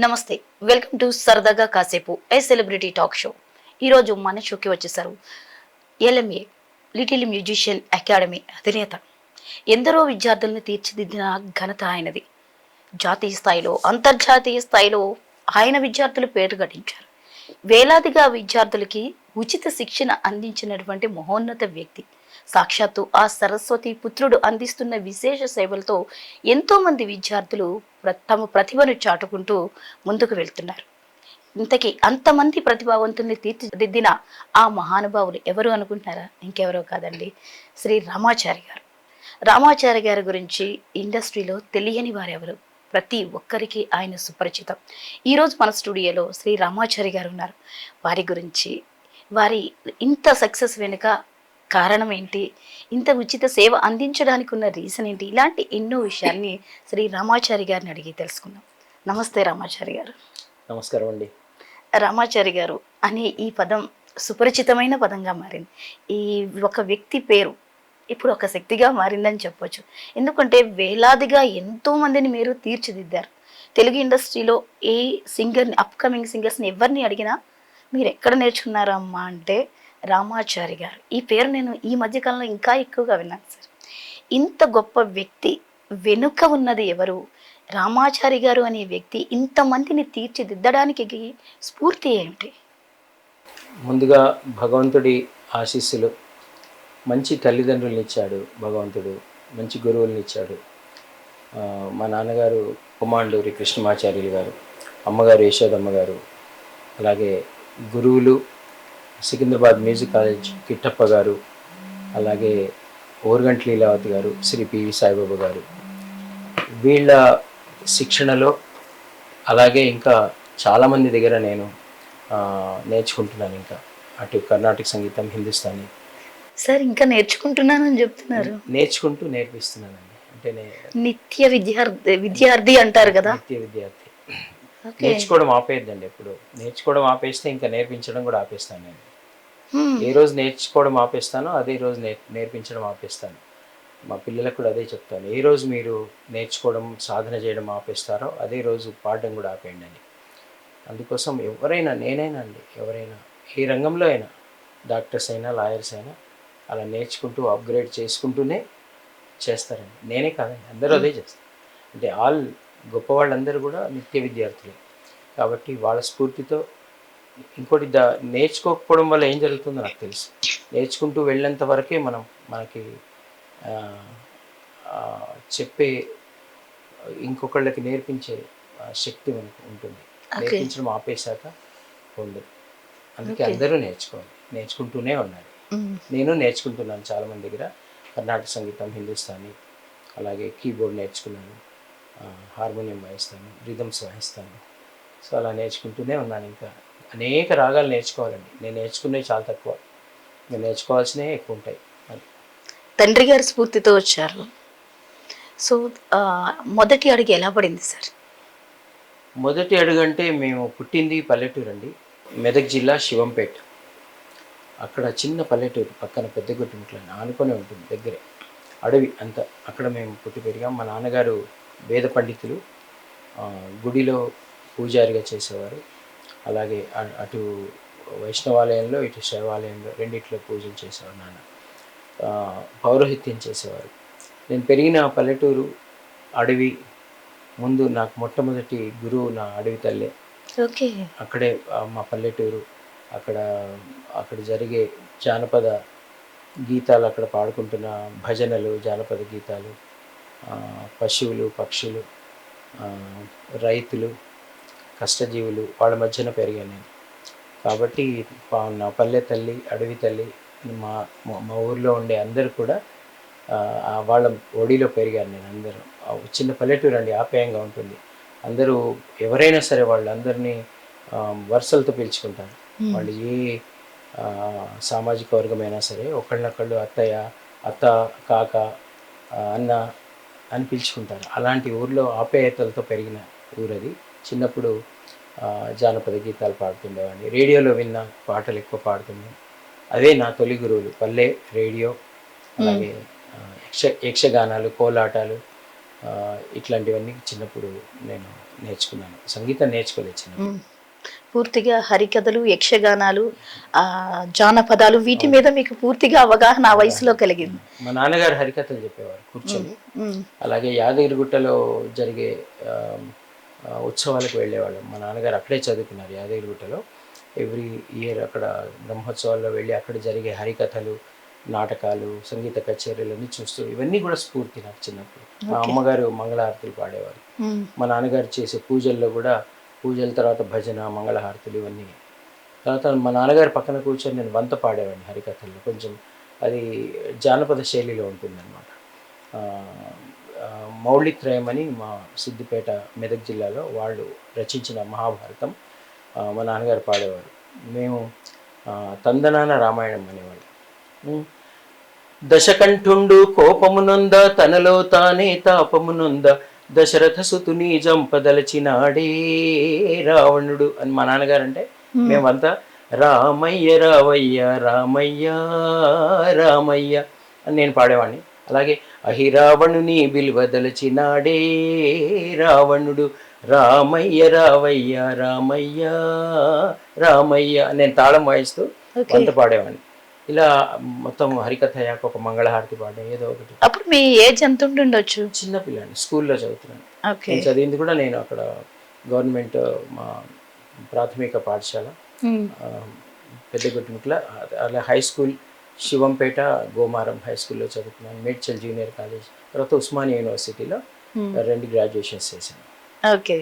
నమస్తే. Welcome to సరదాగా కాసేపు ఏ సెలబ్రిటీ టాక్ షో. ఈరోజు మన షోకి వచ్చేసారు ఎల్ఎంఏ లిటిల్ మ్యూజిషియన్ అకాడమీ అధినేత. ఎందరో విద్యార్థులను తీర్చిదిద్దిన ఘనత ఆయనది. జాతీయ స్థాయిలో అంతర్జాతీయ స్థాయిలో ఆయన విద్యార్థులు పేరు గడించారు. వేలాదిగా విద్యార్థులకి ఉచిత శిక్షణ అందించినటువంటి మహోన్నత వ్యక్తి. సాక్షాత్తు ఆ సరస్వతి పుత్రుడు అందిస్తున్న విశేష సేవలతో ఎంతో మంది విద్యార్థులు తమ ప్రతిభను చాటుకుంటూ ముందుకు వెళ్తున్నారు. ఇంతకీ అంతమంది ప్రతిభావంతుల్ని తీర్చిదిద్దిన ఆ మహానుభావులు ఎవరు అనుకుంటున్నారా? ఇంకెవరో కాదండి, శ్రీ రామాచారి గారు. రామాచారి గారి గురించి ఇండస్ట్రీలో తెలియని వారెవరు? ప్రతి ఒక్కరికి ఆయన సుపరిచితం. ఈరోజు మన స్టూడియోలో శ్రీ రామాచారి గారు ఉన్నారు. వారి గురించి, వారి ఇంత సక్సెస్ వెనుక కారణం ఏంటి, ఇంత ఉచిత సేవ అందించడానికి ఉన్న రీజన్ ఏంటి, ఇలాంటి ఎన్నో విషయాల్ని శ్రీ రామాచారి గారిని అడిగి తెలుసుకుందాం. నమస్తే రామాచారి గారు. నమస్కారం అండి. రామాచారి గారు అనే ఈ పదం సుపరిచితమైన పదంగా మారింది. ఈ ఒక వ్యక్తి పేరు ఇప్పుడు ఒక శక్తిగా మారిందని చెప్పొచ్చు. ఎందుకంటే వేలాదిగా ఎంతో మందిని మీరు తీర్చిదిద్దారు. తెలుగు ఇండస్ట్రీలో ఏ సింగర్ని, అప్కమింగ్ సింగర్స్ని ఎవరిని అడిగినా మీరు ఎక్కడ నేర్చుకున్నారమ్మా అంటే రామాచారి గారు. ఈ పేరు నేను ఈ మధ్యకాలంలో ఇంకా ఎక్కువగా విన్నాను సార్. ఇంత గొప్ప వ్యక్తి వెనుక ఉన్నది ఎవరు? రామాచారి గారు అనే వ్యక్తి ఇంతమందిని తీర్చిదిద్దడానికి స్ఫూర్తి ఏమిటి? ముందుగా భగవంతుడి ఆశీస్సులు. మంచి తల్లిదండ్రులను ఇచ్చాడు భగవంతుడు, మంచి గురువులను ఇచ్చాడు. మా నాన్నగారు కుమాండూరి కృష్ణమాచార్యులు గారు, అమ్మగారు యశోదమ్మ గారు, అలాగే గురువులు సికింద్రాబాద్ మ్యూజిక్ కాలేజ్ కిట్టప్ప గారు, అలాగే ఓరుగంటి లీలావతి గారు, శ్రీ పివి సాయిబాబా గారు. వీళ్ళ శిక్షణలో అలాగే ఇంకా చాలామంది దగ్గర నేను నేర్చుకుంటున్నాను. ఇంకా అటు కర్ణాటక సంగీతం, హిందుస్థానీ సార్ ఇంకా నేర్చుకుంటున్నానని చెప్తున్నారు. నేర్చుకుంటూ నేర్పిస్తున్నానండి. అంటే నిత్య విద్యార్థి అంటారు కదా. నిత్య విద్యార్థి. నేర్చుకోవడం ఆపేయద్దండి. ఎప్పుడు నేర్చుకోవడం ఆపేస్తే ఇంకా నేర్పించడం కూడా ఆపేస్తాను నేను. ఏ రోజు నేర్చుకోవడం ఆపేస్తానో అదే రోజు నేర్పించడం ఆపేస్తాను. మా పిల్లలకు కూడా అదే చెప్తాను. ఏ రోజు మీరు నేర్చుకోవడం, సాధన చేయడం ఆపేస్తారో అదే రోజు పాడడం కూడా ఆపేయండి అని. అందుకోసం ఎవరైనా, నేనైనా అండి, ఎవరైనా ఏ రంగంలో అయినా, డాక్టర్స్ అయినా, లాయర్స్ అయినా అలా నేర్చుకుంటూ అప్గ్రేడ్ చేసుకుంటూనే చేస్తారండి. నేనే కాదండి, అందరూ అదే చేస్తారు. అంటే ఆల్ గొప్ప వాళ్ళందరూ కూడా నిత్య విద్యార్థులే. కాబట్టి వాళ్ళ స్ఫూర్తితో ఇంకోటి నేర్చుకోకపోవడం వల్ల ఏం జరుగుతుందో నాకు తెలుసు. నేర్చుకుంటూ వెళ్ళేంత వరకే మనకి చెప్పే, ఇంకొకళ్ళకి నేర్పించే శక్తి మనకు ఉంటుంది. నేర్పించడం ఆపేశాక ఉండదు. అందుకే అందరూ నేర్చుకోవాలి, నేర్చుకుంటూనే ఉన్నారు. నేను నేర్చుకుంటున్నాను చాలామంది దగ్గర. కర్ణాటక సంగీతం, హిందుస్థానీ, అలాగే కీబోర్డ్ నేర్చుకున్నాను, హార్మోనియం వాయిస్తాను, రిథమ్స్ వాయిస్తాను. సో అలా నేర్చుకుంటూనే ఉన్నాను. ఇంకా అనేక రాగాలు నేర్చుకోవాలండి. నేను నేర్చుకునేవి చాలా తక్కువ, నేను నేర్చుకోవాల్సినవి ఎక్కువ ఉంటాయి. తండ్రి గారి స్ఫూర్తితో వచ్చారు. సో మొదటి అడుగు ఎలా పడింది సార్? మొదటి అడుగు అంటే మేము పుట్టింది పల్లెటూరు అండి, మెదక్ జిల్లా శివంపేట. అక్కడ చిన్న పల్లెటూరు, పక్కన పెద్దగుట్టుముట్లని ఆనుకొని ఉంటుంది, దగ్గరే అడవి అంతా. అక్కడ మేము పుట్టి పెరిగాం. మా నాన్నగారు వేద పండితులు, గుడిలో పూజారిగా చేసేవారు. అలాగే అటు వైష్ణవాలయంలో, ఇటు శైవాలయంలో రెండిట్లో పూజలు చేసేవారు నాన్న. పౌరోహిత్యం చేసేవారు. నేను పెరిగిన పల్లెటూరు అడవి. ముందు నాకు మొట్టమొదటి గురువు నా అడవి తల్లే. ఓకే. అక్కడే మా పల్లెటూరు. అక్కడ జరిగే జానపద గీతాలు, అక్కడ పాడుకుంటున్న భజనలు, జానపద గీతాలు, పశువులు, పక్షులు, రైతులు, కష్టజీవులు, వాళ్ళ మధ్యన పెరిగాను నేను. కాబట్టి నా పల్లె తల్లి, అడవి తల్లి, మా ఊర్లో ఉండే అందరూ కూడా వాళ్ళ ఒడిలో పెరిగాను నేను. అందరూ చిన్న పల్లెటూరు అండి, ఆప్యాయంగా ఉంటుంది. అందరూ ఎవరైనా సరే వాళ్ళందరినీ వరుసలతో పిలుచుకుంటారు. వాళ్ళు ఏ సామాజిక వర్గమైనా సరే ఒకళ్ళనొకళ్ళు అత్తయ్య, అత్త, కాక, అన్న అని పిలుచుకుంటారు. అలాంటి ఊర్లో ఆప్యాయతలతో పెరిగిన ఊరది. చిన్నప్పుడు జానపద గీతాలు పాడుతుండేవాడిని. రేడియోలో విన్న పాటలు ఎక్కువ పాడుతున్నాను. అవే నా తొలి గురువులు. పల్లె, రేడియో, అలాగే యక్షగానాలు, కోలాటాలు, ఇట్లాంటివన్నీ చిన్నప్పుడు నేను నేర్చుకున్నాను. సంగీతం నేర్చుకోలేదు చిన్నప్పుడు. మ్మ్. పూర్తిగా హరికథలు, యక్షగానాలు, జానపదాలు వీటి మీద మీకు పూర్తిగా అవగాహన ఆ వయసులో కలిగింది. మా నాన్నగారు హరికథలు చెప్పేవారు కూర్చొని. మ్మ్. అలాగే యాదగిరిగుట్టలో జరిగే ఆ, ఉత్సవాలకు వెళ్ళేవాళ్ళం. మా నాన్నగారు అక్కడే చదువుకున్నారు యాదగిరిగుట్టలో. ఎవ్రీ ఇయర్ అక్కడ బ్రహ్మోత్సవాల్లో వెళ్ళి అక్కడ జరిగే హరికథలు, నాటకాలు, సంగీత కచేరీలన్నీ చూస్తూ ఇవన్నీ కూడా స్ఫూర్తి నాకు చిన్నప్పుడు. మా అమ్మగారు మంగళహారతులు పాడేవారు. మ్మ్. మా నాన్నగారు చేసే పూజల్లో కూడా పూజల తర్వాత భజన, మంగళహారతులు ఇవన్నీ. తర్వాత మా నాన్నగారి పక్కన కూర్చొని నేను వంత పాడేవాడిని హరికథల్లో. కొంచెం అది జానపద శైలిలో ఉంటుందన్నమాట. మౌళిత్రయం అని మా సిద్దిపేట మెదక్ జిల్లాలో వాళ్ళు రచించిన మహాభారతం మా నాన్నగారు పాడేవారు. మేము తందనాన రామాయణం అనేవాళ్ళు. దశకంఠుండు కోపమునొంద తనలో తానే తాపమునొంద దశరథ సుతుని జంపదలచినాడే రావణుడు అని మా నాన్నగారు అంటే మేమంతా రామయ్య రావయ్య రామయ్య రామయ్య అని నేను పాడేవాడిని. అలాగే అహిరావణుని బిల్వదలచినాడే రావణుడు రామయ్య రావయ్య రామయ్య రామయ్య అని నేను తాళం వాయిస్తూ వంత పాడేవాడిని. ఇలా మొత్తం హరికథ అయ్యాక ఒక మంగళహారతి పాడడం ఏదో ఒకటి. అప్పుడు మీ ఏజ్ ఎంత ఉండొచ్చు? చిన్నపిల్లని స్కూల్లో చదువుతున్నాను. నేను చదివింది కూడా నేను అక్కడ గవర్నమెంట్ మా ప్రాథమిక పాఠశాల పెద్దగుట్టిముట్ల, అలా high school Shivampet Gomaram high స్కూల్లో చదువుకున్నాను. మేడ్చల్ జూనియర్ కాలేజ్, తర్వాత ఉస్మానియా యూనివర్సిటీలో 2 గ్రాడ్యుయేషన్స్ చేశాను. ఓకే.